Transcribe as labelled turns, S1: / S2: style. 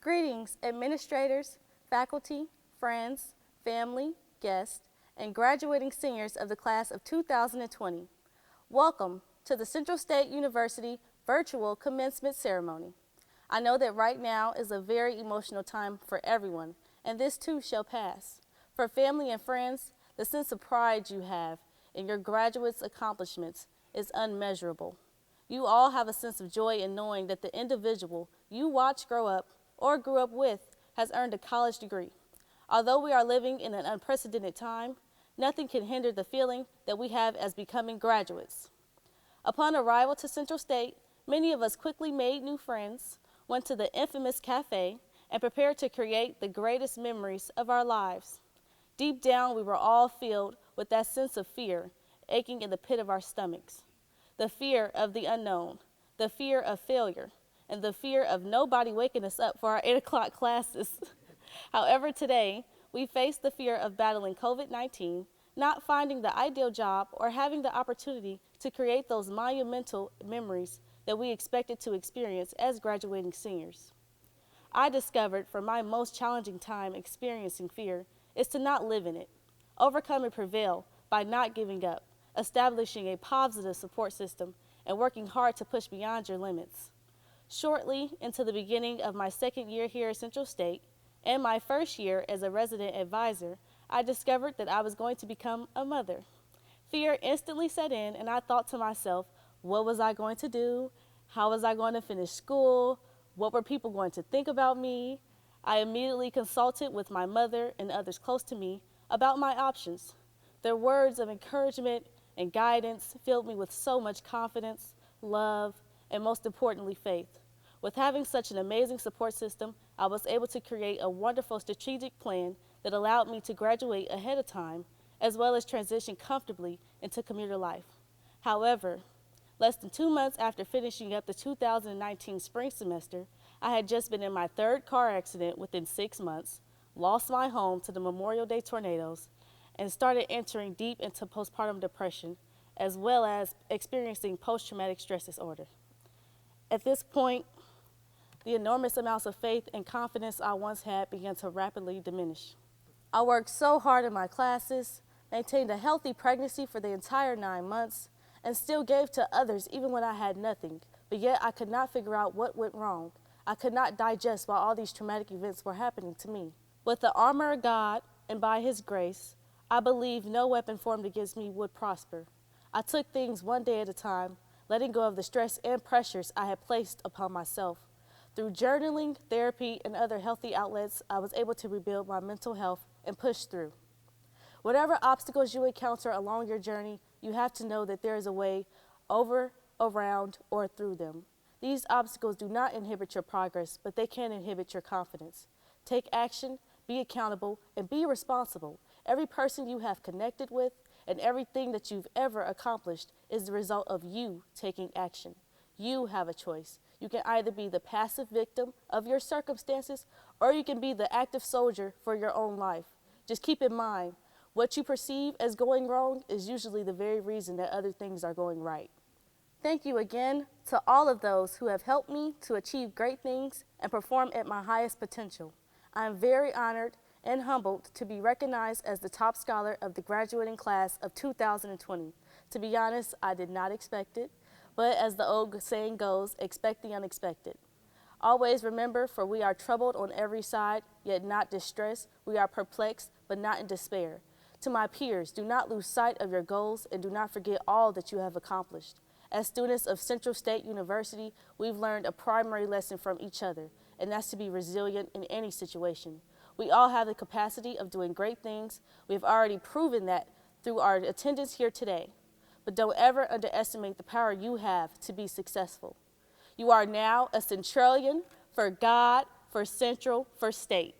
S1: Greetings, administrators, faculty, friends, family, guests, and graduating seniors of the class of 2020. Welcome to the Central State University virtual commencement ceremony. I know that right now is a very emotional time for everyone, and this too shall pass. For family and friends, the sense of pride you have in your graduates' accomplishments is unmeasurable. You all have a sense of joy in knowing that the individual you watch grow up or grew up with has earned a college degree. Although we are living in an unprecedented time, nothing can hinder the feeling that we have as becoming graduates. Upon arrival to Central State, many of us quickly made new friends, went to the infamous cafe, and prepared to create the greatest memories of our lives. Deep down, we were all filled with that sense of fear aching in the pit of our stomachs. The fear of the unknown, the fear of failure, and the fear of nobody waking us up for our 8 o'clock classes. However, today, we face the fear of battling COVID-19, not finding the ideal job, or having the opportunity to create those monumental memories that we expected to experience as graduating seniors. I discovered for my most challenging time experiencing fear is to not live in it, overcome and prevail by not giving up, establishing a positive support system, and working hard to push beyond your limits. Shortly into the beginning of my second year here at Central State and my first year as a resident advisor, I discovered that I was going to become a mother. Fear instantly set in, and I thought to myself, what was I going to do? How was I going to finish school? What were people going to think about me? I immediately consulted with my mother and others close to me about my options. Their words of encouragement and guidance filled me with so much confidence, love, and most importantly, faith. With having such an amazing support system, I was able to create a wonderful strategic plan that allowed me to graduate ahead of time, as well as transition comfortably into commuter life. However, less than 2 months after finishing up the 2019 spring semester, I had just been in my third car accident within 6 months, lost my home to the Memorial Day tornadoes, and started entering deep into postpartum depression, as well as experiencing post-traumatic stress disorder. At this point, the enormous amounts of faith and confidence I once had began to rapidly diminish. I worked so hard in my classes, maintained a healthy pregnancy for the entire 9 months, and still gave to others even when I had nothing, but yet I could not figure out what went wrong. I could not digest why all these traumatic events were happening to me. With the armor of God and by His grace, I believe no weapon formed against me would prosper. I took things one day at a time, letting go of the stress and pressures I had placed upon myself. Through journaling, therapy, and other healthy outlets, I was able to rebuild my mental health and push through. Whatever obstacles you encounter along your journey, you have to know that there is a way over, around, or through them. These obstacles do not inhibit your progress, but they can inhibit your confidence. Take action, be accountable, and be responsible. Every person you have connected with and everything that you've ever accomplished is the result of you taking action. You have a choice. You can either be the passive victim of your circumstances, or you can be the active soldier for your own life. Just keep in mind, what you perceive as going wrong is usually the very reason that other things are going right. Thank you again to all of those who have helped me to achieve great things and perform at my highest potential. I am very honored and humbled to be recognized as the top scholar of the graduating class of 2020. To be honest, I did not expect it, but as the old saying goes, expect the unexpected. Always remember, for we are troubled on every side, yet not distressed. We are perplexed, but not in despair. To my peers, do not lose sight of your goals and do not forget all that you have accomplished. As students of Central State University, we've learned a primary lesson from each other, and that's to be resilient in any situation. We all have the capacity of doing great things. We have already proven that through our attendance here today. But don't ever underestimate the power you have to be successful. You are now a Centralian for God, for Central, for State.